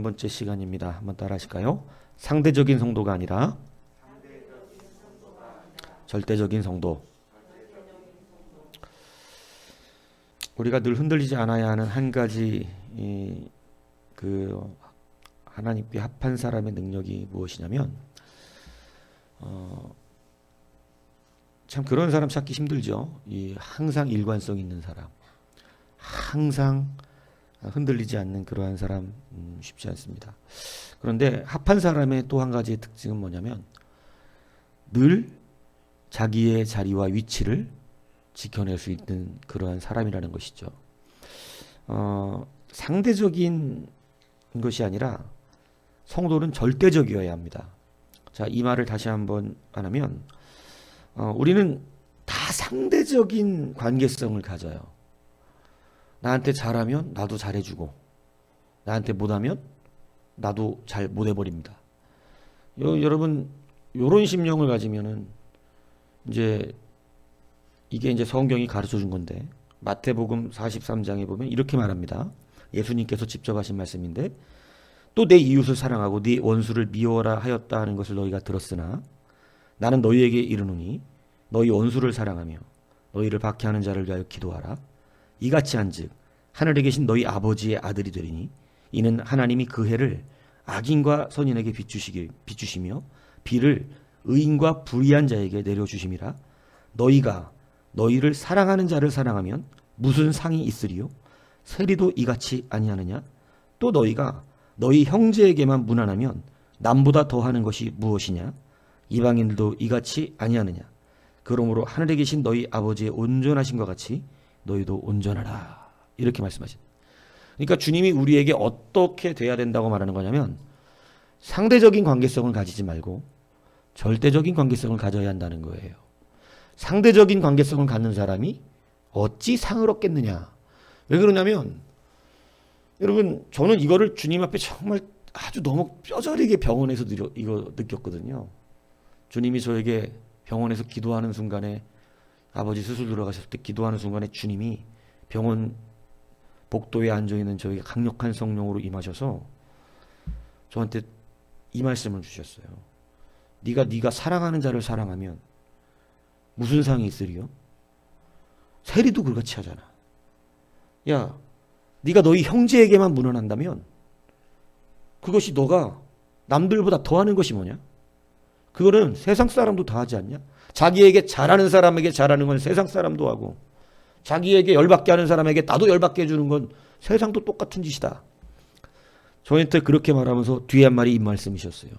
11번째 시간입니다. 한번 따라 하실까요? 상대적인 성도가 아니라 절대적인 성도. 우리가 늘 흔들리지 않아야 하는 한 가지 하나님께 합한 사람의 능력이 무엇이냐면 참 그런 사람 찾기 힘들죠. 항상 일관성 있는 사람, 항상 흔들리지 않는 그러한 사람 쉽지 않습니다. 그런데 합한 사람의 또 한 가지의 특징은 뭐냐면 늘 자기의 자리와 위치를 지켜낼 수 있는 그러한 사람이라는 것이죠. 상대적인 것이 아니라 성도는 절대적이어야 합니다. 자, 이 말을 다시 한번 안 하면 우리는 다 상대적인 관계성을 가져요. 나한테 잘하면 나도 잘해주고, 나한테 못하면 나도 잘 못해버립니다. 여러분, 요런 심령을 가지면은 이게 이제 성경이 가르쳐 준 건데, 마태복음 43장에 보면 이렇게 말합니다. 예수님께서 직접 하신 말씀인데, 또 내 이웃을 사랑하고 네 원수를 미워라 하였다 하는 것을 너희가 들었으나 나는 너희에게 이르노니 너희 원수를 사랑하며 너희를 박해하는 자를 위하여 기도하라. 이같이 한즉 하늘에 계신 너희 아버지의 아들이 되리니 이는 하나님이 그 해를 악인과 선인에게 비추시며 비를 의인과 불의한 자에게 내려주심이라. 너희가 너희를 사랑하는 자를 사랑하면 무슨 상이 있으리요? 세리도 이같이 아니하느냐? 또 너희가 너희 형제에게만 무난하면 남보다 더하는 것이 무엇이냐? 이방인들도 이같이 아니하느냐? 그러므로 하늘에 계신 너희 아버지의 온전하심과 같이 너희도 온전하라. 이렇게 말씀하십니다. 그러니까 주님이 우리에게 어떻게 돼야 된다고 말하는 거냐면 상대적인 관계성을 가지지 말고 절대적인 관계성을 가져야 한다는 거예요. 상대적인 관계성을 갖는 사람이 어찌 상을 얻겠느냐. 왜 그러냐면 여러분, 저는 이거를 주님 앞에 정말 아주 너무 뼈저리게 병원에서 이거 느꼈거든요. 주님이 저에게 병원에서 기도하는 순간에, 아버지 수술 들어가셨을 때 기도하는 순간에 주님이 병원 복도에 앉아있는 저에게 강력한 성령으로 임하셔서 저한테 이 말씀을 주셨어요. 네가 사랑하는 자를 사랑하면 무슨 상이 있으리요? 세리도 그같이 하잖아. 야, 네가 너희 형제에게만 무난한다면 그것이 너가 남들보다 더하는 것이 뭐냐? 그거는 세상 사람도 다 하지 않냐? 자기에게 잘하는 사람에게 잘하는 건 세상 사람도 하고, 자기에게 열받게 하는 사람에게 나도 열받게 해주는 건 세상도 똑같은 짓이다. 저한테 그렇게 말하면서 뒤에 한 말이 이 말씀이셨어요.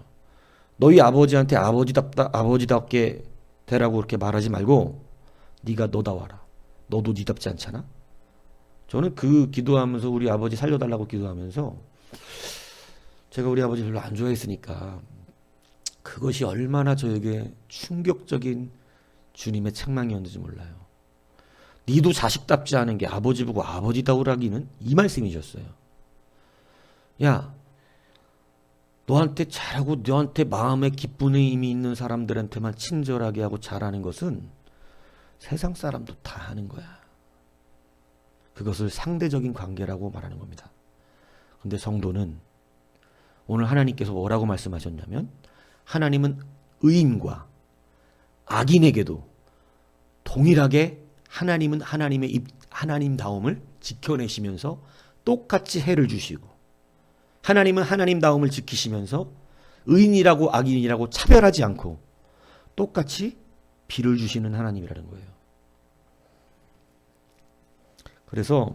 너희 아버지한테 아버지답게 되라고 그렇게 말하지 말고 네가 너다워라. 너도 니답지 않잖아? 저는 그 기도하면서 우리 아버지 살려달라고 기도하면서 제가 우리 아버지 별로 안 좋아했으니까 그것이 얼마나 저에게 충격적인 주님의 책망이었는지 몰라요. 니도 자식답지 않은 게 아버지 보고 아버지다우라기는 이 말씀이셨어요. 야, 너한테 잘하고 너한테 마음에 기쁨이 있는 사람들한테만 친절하게 하고 잘하는 것은 세상 사람도 다 하는 거야. 그것을 상대적인 관계라고 말하는 겁니다. 근데 성도는 오늘 하나님께서 뭐라고 말씀하셨냐면 하나님은 의인과 악인에게도 동일하게 하나님은 하나님다움을 지켜내시면서 똑같이 해를 주시고, 하나님은 하나님다움을 지키시면서 의인이라고 악인이라고 차별하지 않고 똑같이 비를 주시는 하나님이라는 거예요. 그래서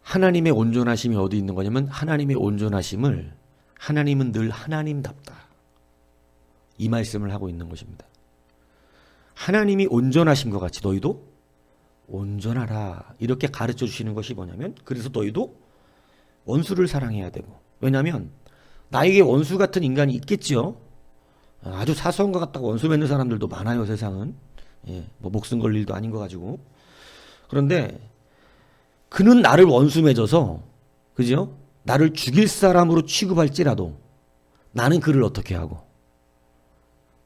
하나님의 온전하심이 어디 있는 거냐면 하나님의 온전하심을 하나님은 늘 하나님답다. 이 말씀을 하고 있는 것입니다. 하나님이 온전하심과 같이 너희도 온전하라. 이렇게 가르쳐 주시는 것이 뭐냐면 그래서 너희도 원수를 사랑해야 되고, 왜냐하면 나에게 원수 같은 인간이 있겠죠. 아주 사소한 것 같다고 원수 맺는 사람들도 많아요. 세상은. 뭐 목숨 걸 일도 아닌 거 가지고. 그런데 그는 나를 원수 맺어서, 그죠? 나를 죽일 사람으로 취급할지라도 나는 그를 어떻게 하고,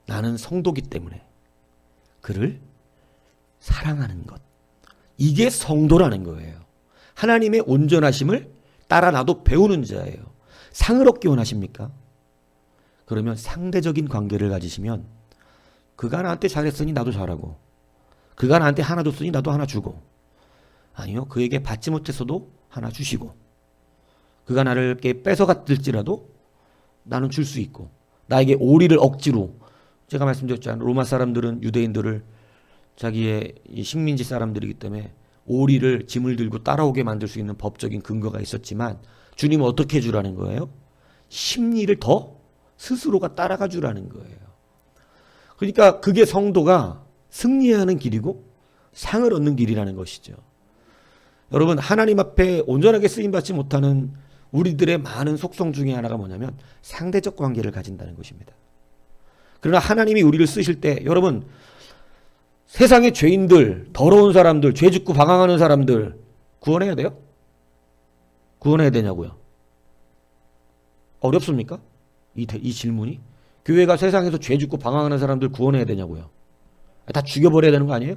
나는 성도기 때문에 그를 사랑하는 것. 이게 성도라는 거예요. 하나님의 온전하심을 따라 나도 배우는 자예요. 상을 얻기 원하십니까? 그러면 상대적인 관계를 가지시면 그가 나한테 잘했으니 나도 잘하고, 그가 나한테 하나 줬으니 나도 하나 주고, 아니요, 그에게 받지 못했어도 하나 주시고, 그가 나를 뺏어갔을지라도 나는 줄 수 있고, 나에게 오리를 억지로, 제가 말씀드렸잖아요. 로마 사람들은 유대인들을 자기의 식민지 사람들이기 때문에 오리를 짐을 들고 따라오게 만들 수 있는 법적인 근거가 있었지만, 주님은 어떻게 해주라는 거예요? 심리를 더 스스로가 따라가 주라는 거예요. 그러니까 그게 성도가 승리하는 길이고 상을 얻는 길이라는 것이죠. 여러분, 하나님 앞에 온전하게 쓰임받지 못하는 우리들의 많은 속성 중에 하나가 뭐냐면 상대적 관계를 가진다는 것입니다. 그러나 하나님이 우리를 쓰실 때, 여러분, 세상의 죄인들, 더러운 사람들, 죄 짓고 방황하는 사람들 구원해야 돼요? 구원해야 되냐고요? 어렵습니까? 이 질문이? 교회가 세상에서 죄 짓고 방황하는 사람들 구원해야 되냐고요? 다 죽여버려야 되는 거 아니에요?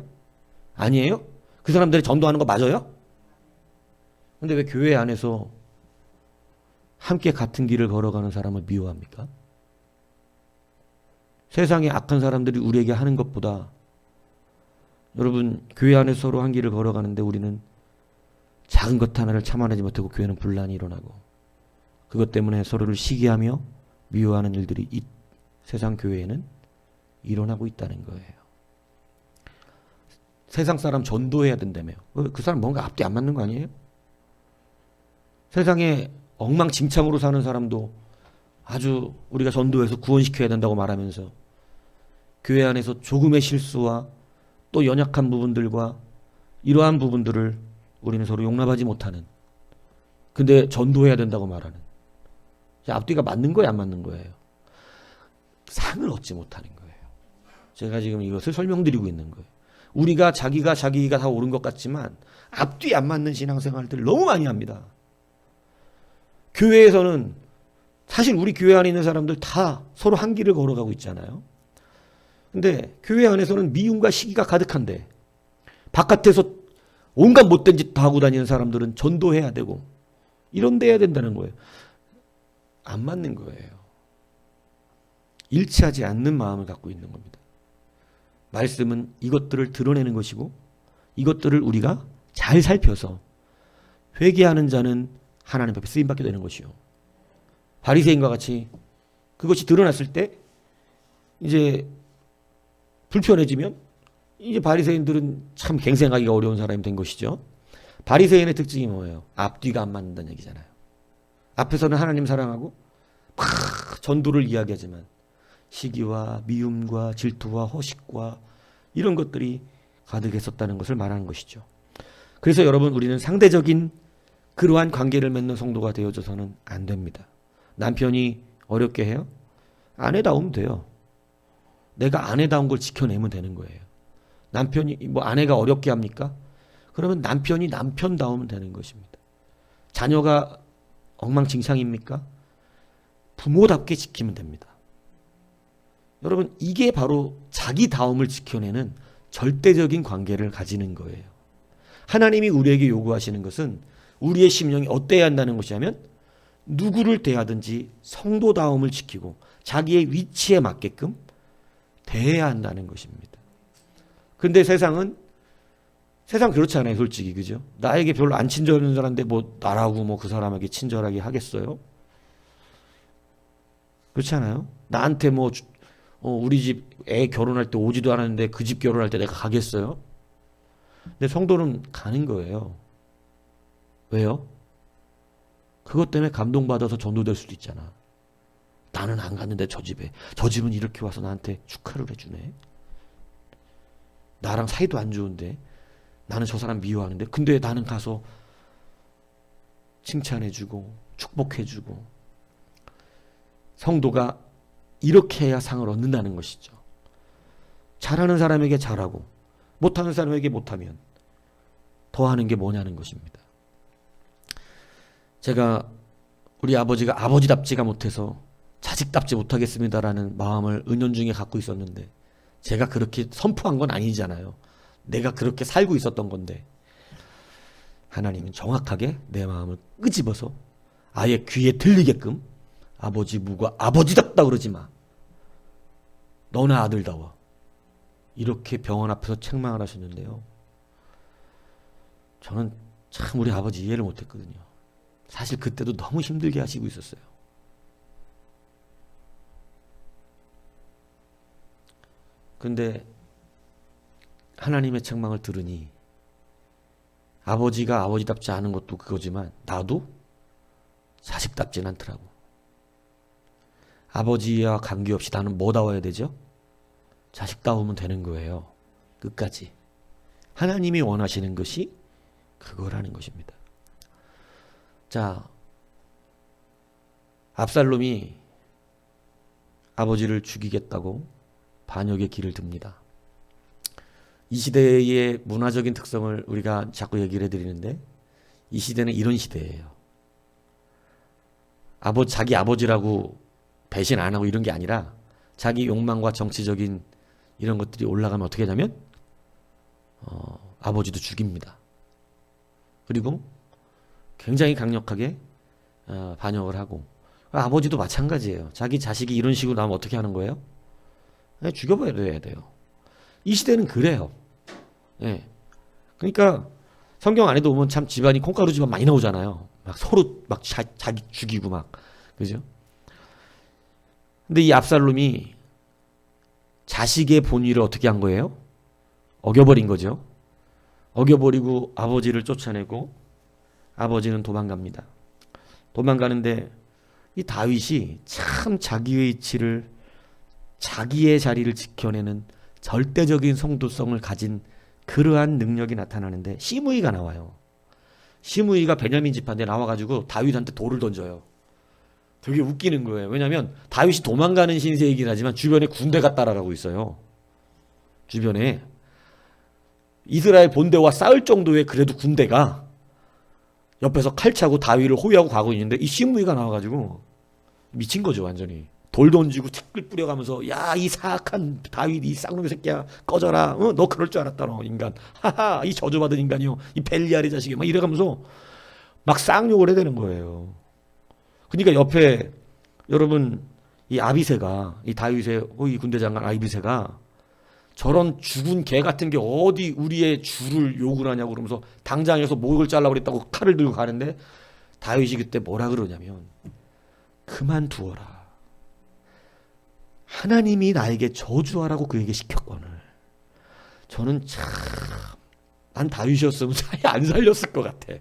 아니에요? 그 사람들이 전도하는 거 맞아요? 근데 왜 교회 안에서 함께 같은 길을 걸어가는 사람을 미워합니까? 세상에 악한 사람들이 우리에게 하는 것보다, 여러분, 교회 안에 서로 한 길을 걸어가는데 우리는 작은 것 하나를 참아내지 못하고 교회는 분란이 일어나고, 그것 때문에 서로를 시기하며 미워하는 일들이 이 세상 교회에는 일어나고 있다는 거예요. 세상 사람 전도해야 된다며요. 그 사람 뭔가 앞뒤 안 맞는 거 아니에요? 세상에 엉망진창으로 사는 사람도 아주 우리가 전도해서 구원시켜야 된다고 말하면서, 교회 안에서 조금의 실수와 또 연약한 부분들과 이러한 부분들을 우리는 서로 용납하지 못하는, 근데 전도해야 된다고 말하는, 앞뒤가 맞는 거예요, 안 맞는 거예요? 상을 얻지 못하는 거예요. 제가 지금 이것을 설명드리고 있는 거예요. 우리가 자기가 다 옳은 것 같지만 앞뒤 안 맞는 신앙생활들을 너무 많이 합니다. 교회에서는 사실 우리 교회 안에 있는 사람들 다 서로 한 길을 걸어가고 있잖아요. 근데 교회 안에서는 미움과 시기가 가득한데 바깥에서 온갖 못된 짓 다 하고 다니는 사람들은 전도해야 되고 이런 데 해야 된다는 거예요. 안 맞는 거예요. 일치하지 않는 마음을 갖고 있는 겁니다. 말씀은 이것들을 드러내는 것이고, 이것들을 우리가 잘 살펴서 회개하는 자는 하나님 앞에 쓰임받게 되는 것이요, 바리새인과 같이 그것이 드러났을 때 이제 불편해지면 이제 바리새인들은 참 갱생하기가 어려운 사람이 된 것이죠. 바리새인의 특징이 뭐예요? 앞뒤가 안 맞는다는 얘기잖아요. 앞에서는 하나님 사랑하고 막 전도를 이야기하지만 시기와 미움과 질투와 허식과 이런 것들이 가득했었다는 것을 말하는 것이죠. 그래서 여러분, 우리는 상대적인 그러한 관계를 맺는 성도가 되어져서는 안 됩니다. 남편이 어렵게 해요? 아내다우면 돼요. 내가 아내다운 걸 지켜내면 되는 거예요. 남편이 아내가 어렵게 합니까? 그러면 남편이 남편다우면 되는 것입니다. 자녀가 엉망진창입니까? 부모답게 지키면 됩니다. 여러분, 이게 바로 자기다움을 지켜내는 절대적인 관계를 가지는 거예요. 하나님이 우리에게 요구하시는 것은 우리의 심령이 어때야 한다는 것이냐면, 누구를 대하든지 성도다움을 지키고 자기의 위치에 맞게끔 대해야 한다는 것입니다. 근데 세상 그렇지 않아요, 솔직히. 그죠? 나에게 별로 안 친절한 사람인데 나라고 그 사람에게 친절하게 하겠어요? 그렇지 않아요? 나한테 우리 집 애 결혼할 때 오지도 않았는데 그 집 결혼할 때 내가 가겠어요? 근데 성도는 가는 거예요. 왜요? 그것 때문에 감동받아서 전도될 수도 있잖아. 나는 안 갔는데 저 집은 이렇게 와서 나한테 축하를 해주네. 나랑 사이도 안 좋은데 나는 저 사람 미워하는데 근데 나는 가서 칭찬해주고 축복해주고. 성도가 이렇게 해야 상을 얻는다는 것이죠. 잘하는 사람에게 잘하고 못하는 사람에게 못하면 더하는 게 뭐냐는 것입니다. 제가 우리 아버지가 아버지답지가 못해서 자식답지 못하겠습니다라는 마음을 은연중에 갖고 있었는데, 제가 그렇게 선포한 건 아니잖아요. 내가 그렇게 살고 있었던 건데, 하나님은 정확하게 내 마음을 끄집어서 아예 귀에 들리게끔 아버지 무과 아버지답다 그러지 마. 너는 아들다워. 이렇게 병원 앞에서 책망을 하셨는데요. 저는 참 우리 아버지 이해를 못했거든요. 사실 그때도 너무 힘들게 하시고 있었어요. 근데 하나님의 책망을 들으니 아버지가 아버지답지 않은 것도 그거지만 나도 자식답진 않더라고. 아버지와 관계없이 나는 뭐다워야 되죠? 자식다우면 되는 거예요. 끝까지. 하나님이 원하시는 것이 그거라는 것입니다. 자, 압살롬이 아버지를 죽이겠다고 반역의 길을 듭니다. 이 시대의 문화적인 특성을 우리가 자꾸 얘기를 해드리는데 이 시대는 이런 시대예요. 자기 아버지라고 배신 안 하고 이런 게 아니라 자기 욕망과 정치적인 이런 것들이 올라가면 어떻게 하냐면 아버지도 죽입니다. 그리고 굉장히 강력하게 반역을 하고 아버지도 마찬가지예요. 자기 자식이 이런 식으로 나오면 어떻게 하는 거예요? 죽여버려야 돼요. 이 시대는 그래요. 예. 그러니까 성경 안에도 보면 참 집안이 콩가루 집안 많이 나오잖아요. 막 서로 막 자기 죽이고 막 그죠? 근데 이 압살롬이 자식의 본의를 어떻게 한 거예요? 어겨버린 거죠. 어겨버리고 아버지를 쫓아내고 아버지는 도망갑니다. 도망가는데 이 다윗이 참 자기의 위치를 자기의 자리를 지켜내는 절대적인 성도성을 가진 그러한 능력이 나타나는데 시므이가 나와요. 시므이가 베냐민 지파인데 나와가지고 다윗한테 돌을 던져요. 되게 웃기는 거예요. 왜냐하면 다윗이 도망가는 신세이긴 하지만 주변에 군대가 따라가고 있어요. 주변에 이스라엘 본대와 싸울 정도의 그래도 군대가 옆에서 칼 차고 다윗을 호위하고 가고 있는데 이 시므이가 나와가지고 미친 거죠 완전히. 돌 던지고 티끌 뿌려가면서 야 이 사악한 다윗 이 쌍놈의 새끼야 꺼져라. 너 그럴 줄 알았다 너 인간. 하하 이 저주받은 인간이요. 이 벨리알의 자식이 막 이래가면서 막 쌍욕을 해대는 거예요. 그러니까 옆에 여러분 이 아비새가 이 다윗의 호위 군대장관 아비새가 저런 죽은 개 같은 게 어디 우리의 주를 욕을 하냐고 그러면서 당장에서 목을 잘라고 그랬다고 칼을 들고 가는데 다윗이 그때 뭐라 그러냐면 그만두어라. 하나님이 나에게 저주하라고 그에게 시켰거늘. 저는 참 난 다윗이었으면 아예 안 살렸을 것 같아.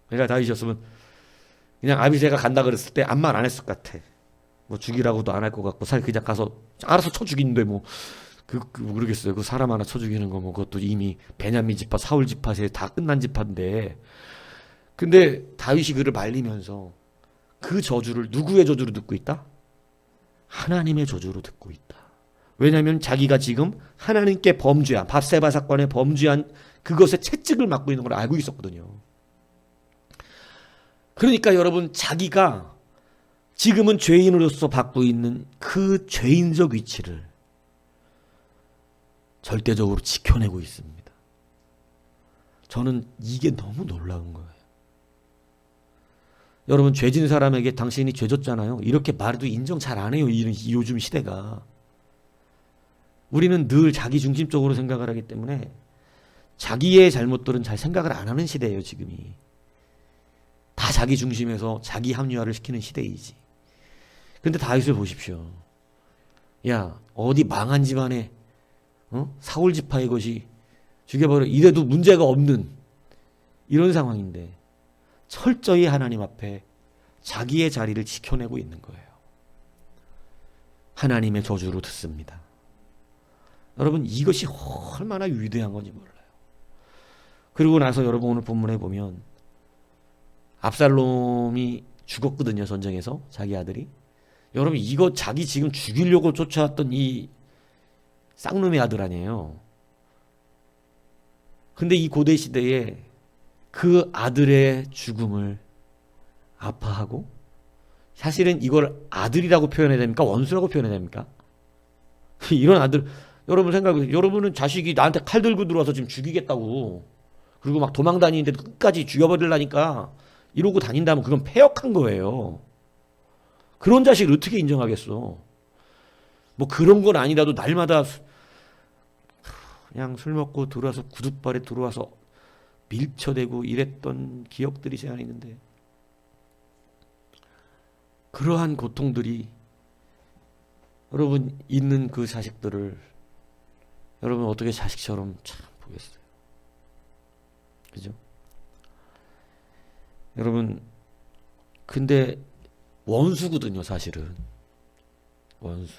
내가 다윗이었으면 그냥 아비새가 간다 그랬을 때 아무 말 안 했을 것 같아. 뭐 죽이라고도 안 할 것 같고 사실 그냥 가서 알아서 쳐 죽이는데 뭐 모르겠어요. 그 사람 하나 쳐 죽이는 거 뭐 그것도 이미 베냐민 지파 사울 지파에 다 끝난 지파인데 근데 다윗이 그를 말리면서 그 저주를 누구의 저주로 듣고 있다? 하나님의 저주로 듣고 있다. 왜냐하면 자기가 지금 하나님께 범죄한 밧세바 사건에 범죄한 그것의 채찍을 맡고 있는 걸 알고 있었거든요. 그러니까 여러분 자기가 지금은 죄인으로서 받고 있는 그 죄인적 위치를 절대적으로 지켜내고 있습니다. 저는 이게 너무 놀라운 거예요. 여러분 죄진 사람에게 당신이 죄졌잖아요. 이렇게 말해도 인정 잘 안 해요. 이 요즘 시대가. 우리는 늘 자기 중심적으로 생각을 하기 때문에 자기의 잘못들은 잘 생각을 안 하는 시대예요. 지금이. 다 자기 중심에서 자기 합리화를 시키는 시대이지. 근데 다윗을 보십시오. 야 어디 망한 집안에 사울 지파의 것이 죽여버려 이래도 문제가 없는 이런 상황인데 철저히 하나님 앞에 자기의 자리를 지켜내고 있는 거예요. 하나님의 저주로 듣습니다. 여러분 이것이 얼마나 위대한 건지 몰라요. 그리고 나서 여러분 오늘 본문에 보면 압살롬이 죽었거든요. 전쟁에서 자기 아들이. 여러분 이거 자기 지금 죽이려고 쫓아왔던 이 쌍놈의 아들 아니에요. 근데 이 고대 시대에 그 아들의 죽음을 아파하고 사실은 이걸 아들이라고 표현해야 됩니까? 원수라고 표현해야 됩니까? 이런 아들 여러분 생각해 여러분은 자식이 나한테 칼 들고 들어와서 지금 죽이겠다고 그리고 막 도망 다니는데도 끝까지 죽여버리려니까 이러고 다닌다면 그건 패역한 거예요. 그런 자식을 어떻게 인정하겠어? 뭐 그런 건 아니라도 날마다 그냥 술 먹고 들어와서 구둣발에 들어와서 밀쳐대고 이랬던 기억들이 제 안에 있는데, 그러한 고통들이 여러분 있는 그 자식들을 여러분 어떻게 자식처럼 참 보겠어요. 그죠? 여러분 근데 원수거든요, 사실은. 원수.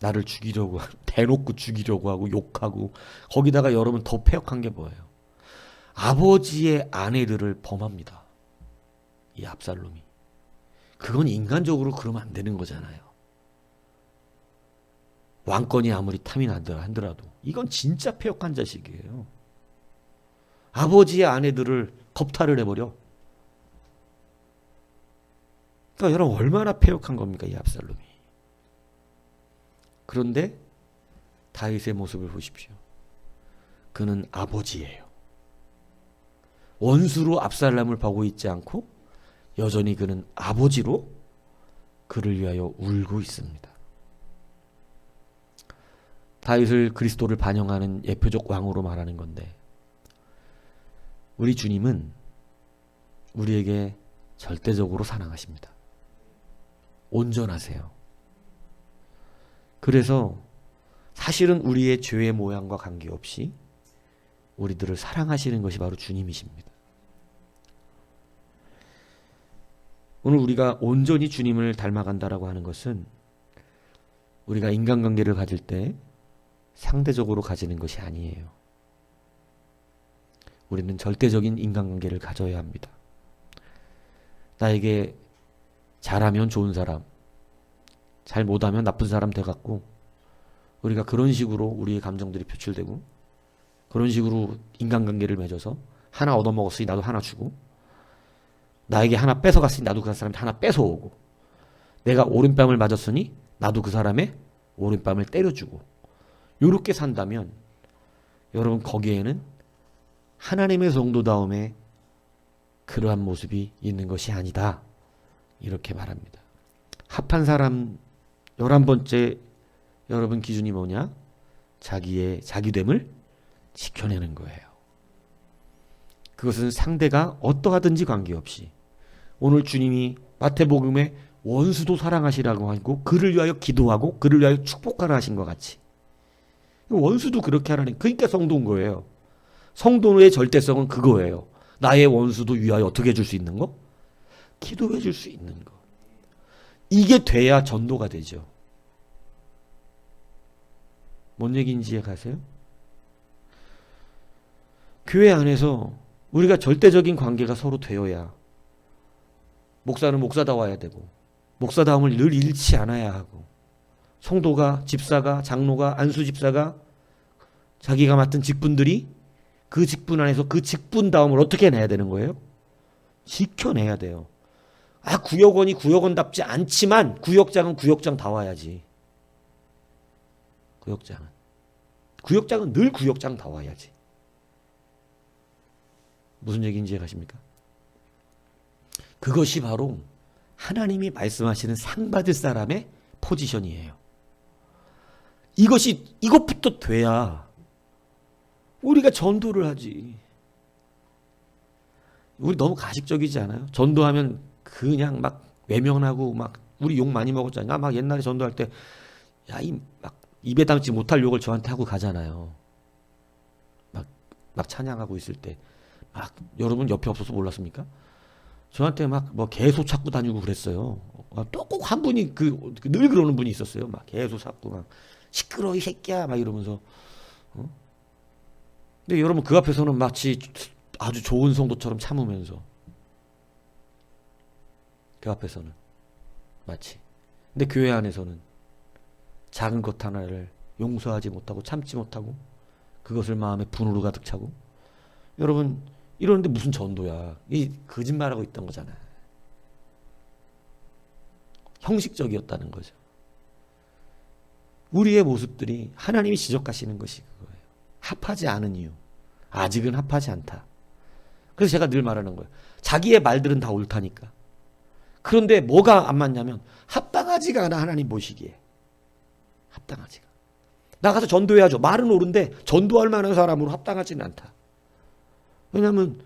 나를 죽이려고 대놓고 죽이려고 하고 욕하고, 거기다가 여러분 더 패역한 게 뭐예요? 아버지의 아내들을 범합니다. 이 압살롬이. 그건 인간적으로 그러면 안 되는 거잖아요. 왕권이 아무리 탐이 난다 하더라도 이건 진짜 패역한 자식이에요. 아버지의 아내들을 겁탈을 해버려. 그러니까 여러분 얼마나 패역한 겁니까, 이 압살롬이. 그런데 다윗의 모습을 보십시오. 그는 아버지예요. 원수로 압살롬을 보고 있지 않고 여전히 그는 아버지로 그를 위하여 울고 있습니다. 다윗을 그리스도를 반영하는 예표적 왕으로 말하는 건데, 우리 주님은 우리에게 절대적으로 사랑하십니다. 온전하세요. 그래서 사실은 우리의 죄의 모양과 관계없이 우리들을 사랑하시는 것이 바로 주님이십니다. 오늘 우리가 온전히 주님을 닮아간다라고 하는 것은 우리가 인간관계를 가질 때 상대적으로 가지는 것이 아니에요. 우리는 절대적인 인간관계를 가져야 합니다. 나에게 잘하면 좋은 사람, 잘 못하면 나쁜 사람 돼갖고 우리가 그런 식으로 우리의 감정들이 표출되고, 그런 식으로 인간관계를 맺어서 하나 얻어먹었으니 나도 하나 주고, 나에게 하나 뺏어갔으니 나도 그 사람한테 하나 뺏어오고, 내가 오른뺨을 맞았으니 나도 그 사람의 오른뺨을 때려주고, 이렇게 산다면 여러분 거기에는 하나님의 성도다움의 그러한 모습이 있는 것이 아니다, 이렇게 말합니다. 합한 사람 11번째 여러분 기준이 뭐냐? 자기의 자기됨을 지켜내는 거예요. 그것은 상대가 어떠하든지 관계없이, 오늘 주님이 마태복음에 원수도 사랑하시라고 하고 그를 위하여 기도하고 그를 위하여 축복하라 하신 것 같이, 원수도 그렇게 하라는, 그러니까 성도인 거예요. 성도의 절대성은 그거예요. 나의 원수도 위하여 어떻게 해줄 수 있는 거? 기도해 줄 수 있는 거. 이게 돼야 전도가 되죠. 뭔 얘기인지 이해가세요? 교회 안에서 우리가 절대적인 관계가 서로 되어야 목사는 목사다워야 되고, 목사다움을 늘 잃지 않아야 하고, 성도가, 집사가, 장로가, 안수집사가 자기가 맡은 직분들이 그 직분 안에서 그 직분다움을 어떻게 내야 되는 거예요? 지켜내야 돼요. 구역원이 구역원답지 않지만 구역장은 구역장다워야지. 구역장은 늘 구역장다워야지. 무슨 얘기인지 이해가십니까? 그것이 바로 하나님이 말씀하시는 상 받을 사람의 포지션이에요. 이것부터 돼야 우리가 전도를 하지. 우리 너무 가식적이지 않아요? 전도하면 그냥 막 외면하고, 막 우리 욕 많이 먹었잖아요. 나 막 옛날에 전도할 때 막 입에 담지 못할 욕을 저한테 하고 가잖아요. 막 찬양하고 있을 때 막, 여러분 옆에 없어서 몰랐습니까? 저한테 막 뭐 개소 찾고 다니고 그랬어요. 또 꼭 한 분이 늘 그러는 분이 있었어요. 막 개소 찾고 막 시끄러 이 새끼야 막 이러면서. 근데 여러분 그 앞에서는 마치 아주 좋은 성도처럼 참으면서, 그 앞에서는 마치. 근데 교회 안에서는 작은 것 하나를 용서하지 못하고 참지 못하고 그것을 마음에 분으로 가득 차고, 여러분 이러는데 무슨 전도야. 이 거짓말하고 있던 거잖아요. 형식적이었다는 거죠. 우리의 모습들이 하나님이 지적하시는 것이 그거예요. 합하지 않은 이유. 아직은 합하지 않다. 그래서 제가 늘 말하는 거예요. 자기의 말들은 다 옳다니까. 그런데 뭐가 안 맞냐면 합당하지가 않아. 하나님 보시기에 합당하지가. 나가서 전도해야죠. 말은 옳은데 전도할 만한 사람으로 합당하지는 않다. 왜냐하면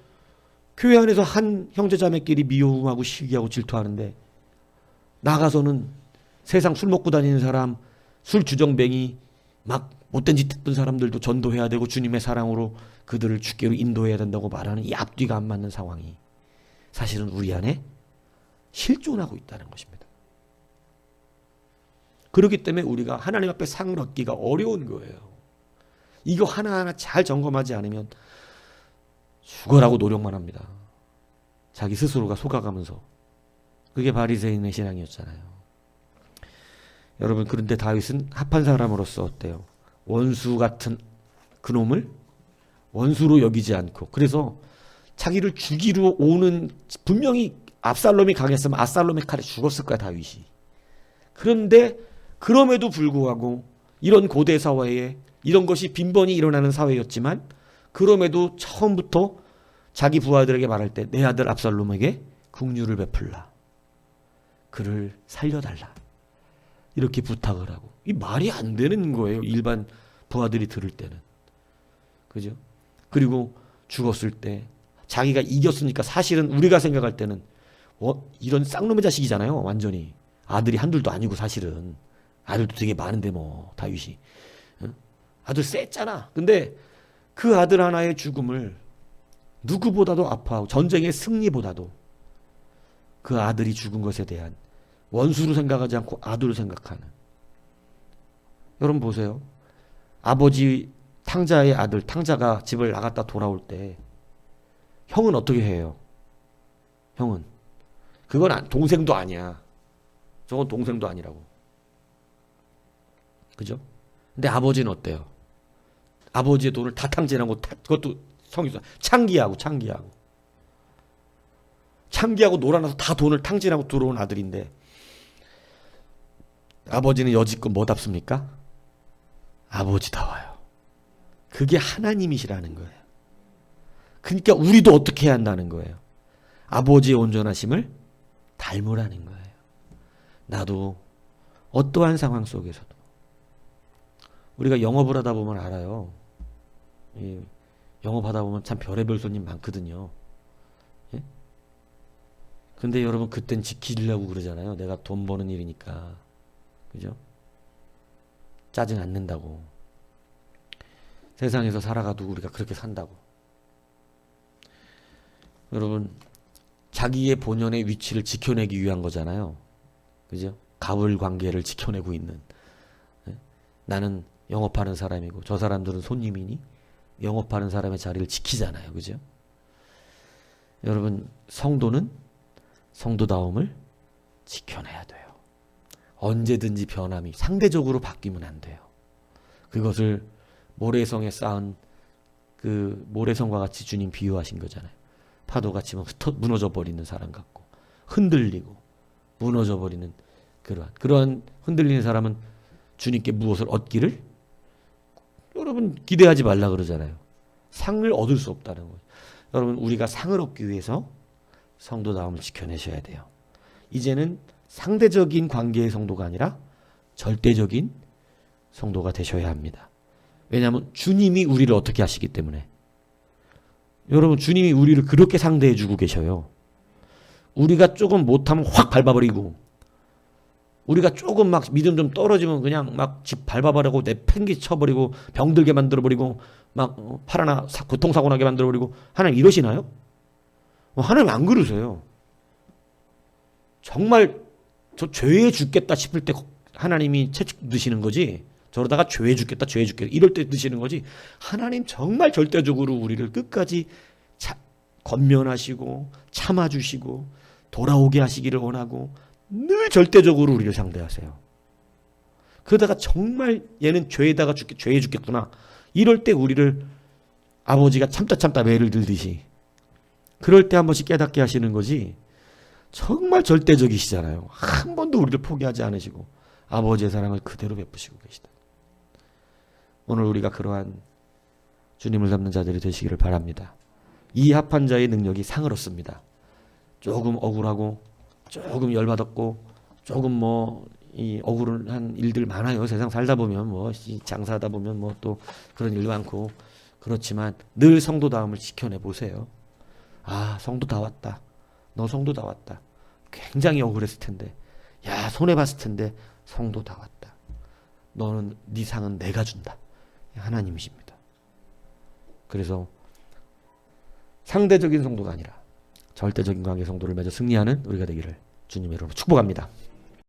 교회 안에서 한 형제자매끼리 미워하고 시기하고 질투하는데 나가서는 세상 술 먹고 다니는 사람, 술 주정뱅이, 막 못된 짓 했던 사람들도 전도해야 되고 주님의 사랑으로 그들을 주께로 인도해야 된다고 말하는 이 앞뒤가 안 맞는 상황이 사실은 우리 안에 실존하고 있다는 것입니다. 그렇기 때문에 우리가 하나님 앞에 상을 얻기가 어려운 거예요. 이거 하나하나 잘 점검하지 않으면 죽어라고 노력만 합니다. 자기 스스로가 속아가면서. 그게 바리새인의 신앙이었잖아요. 여러분, 그런데 다윗은 합한 사람으로서 어때요? 원수 같은 그놈을 원수로 여기지 않고, 그래서 자기를 죽이러 오는, 분명히 압살롬이 강했으면 압살롬의 칼에 죽었을 거야, 다윗이. 그런데 그럼에도 불구하고 이런 고대 사회에 이런 것이 빈번히 일어나는 사회였지만 그럼에도 처음부터 자기 부하들에게 말할 때 내 아들 압살롬에게 긍휼을 베풀라, 그를 살려달라, 이렇게 부탁을 하고. 이 말이 안 되는 거예요, 일반 부하들이 들을 때는. 그죠? 그리고 죽었을 때 자기가 이겼으니까, 사실은 우리가 생각할 때는 이런 쌍놈의 자식이잖아요. 완전히 아들이 한둘도 아니고, 사실은 아들도 되게 많은데 뭐 다윗이 아들 셌잖아. 근데 그 아들 하나의 죽음을 누구보다도 아파하고 전쟁의 승리보다도 그 아들이 죽은 것에 대한 원수로 생각하지 않고 아들로 생각하는. 여러분 보세요. 아버지 탕자의 아들, 탕자가 집을 나갔다 돌아올 때 형은 어떻게 해요? 형은 그건 동생도 아니야. 저건 동생도 아니라고. 그죠? 근데 아버지는 어때요? 아버지의 돈을 다 탕진하고, 그것도 성의서 창기하고 놀아나서 다 돈을 탕진하고 들어온 아들인데, 아버지는 여지껏 뭐답습니까? 아버지다워요. 그게 하나님이시라는 거예요. 그러니까 우리도 어떻게 해야 한다는 거예요? 아버지의 온전하심을 닮으라는 거예요. 나도 어떠한 상황 속에서도. 우리가 영업을 하다 보면 알아요. 영업하다 보면 참 별의별 손님 많거든요. 예? 근데 여러분, 그땐 지키려고 그러잖아요. 내가 돈 버는 일이니까. 그죠? 짜증 안 낸다고. 세상에서 살아가도 우리가 그렇게 산다고. 여러분, 자기의 본연의 위치를 지켜내기 위한 거잖아요. 그죠? 가불 관계를 지켜내고 있는. 예? 나는 영업하는 사람이고 저 사람들은 손님이니 영업하는 사람의 자리를 지키잖아요. 그죠? 여러분, 성도는 성도다움을 지켜내야 돼요. 언제든지 변함이, 상대적으로 바뀌면 안 돼요. 그것을 모래성에 쌓은 그 모래성과 같이 주님 비유하신 거잖아요. 파도가 치면 무너져 버리는 사람 같고, 흔들리고 무너져 버리는 그러한 흔들리는 사람은 주님께 무엇을 얻기를 여러분 기대하지 말라 그러잖아요. 상을 얻을 수 없다는 거예요. 여러분, 우리가 상을 얻기 위해서 성도다움을 지켜내셔야 돼요. 이제는 상대적인 관계의 성도가 아니라 절대적인 성도가 되셔야 합니다. 왜냐하면 주님이 우리를 어떻게 하시기 때문에. 여러분, 주님이 우리를 그렇게 상대해 주고 계셔요. 우리가 조금 못하면 확 밟아버리고, 우리가 조금 막 믿음 좀 떨어지면 그냥 막 집 밟아버리고 내팽개 쳐버리고 병들게 만들어버리고 막 팔 하나 교통사고 나게 만들어버리고. 하나님 이러시나요? 하나님 안 그러세요. 정말 저 죄에 죽겠다 싶을 때 하나님이 채찍 드시는 거지, 저러다가 죄에 죽겠다 이럴 때 드시는 거지, 하나님 정말 절대적으로 우리를 끝까지 건면하시고 참아주시고 돌아오게 하시기를 원하고 늘 절대적으로 우리를 상대하세요. 그러다가 정말 얘는 죄에 죽겠구나 이럴 때 우리를 아버지가 참다 매를 들듯이 그럴 때 한 번씩 깨닫게 하시는 거지, 정말 절대적이시잖아요. 한 번도 우리를 포기하지 않으시고 아버지의 사랑을 그대로 베푸시고 계시다. 오늘 우리가 그러한 주님을 닮는 자들이 되시기를 바랍니다. 이 합한 자의 능력이 상을 얻습니다. 조금 억울하고 조금 열받았고 조금 뭐 이 억울한 일들 많아요. 세상 살다 보면 뭐 장사하다 보면 뭐 또 그런 일 많고 그렇지만 늘 성도다움을 지켜내 보세요. 아, 성도 다 왔다. 너 성도 다 왔다. 굉장히 억울했을 텐데, 야, 손해 봤을 텐데 성도 다 왔다. 너는 네 상은 내가 준다. 하나님이십니다. 그래서 상대적인 성도가 아니라 절대적인 관계 성도를 맺어 승리하는 우리가 되기를 주님의 이름으로 축복합니다.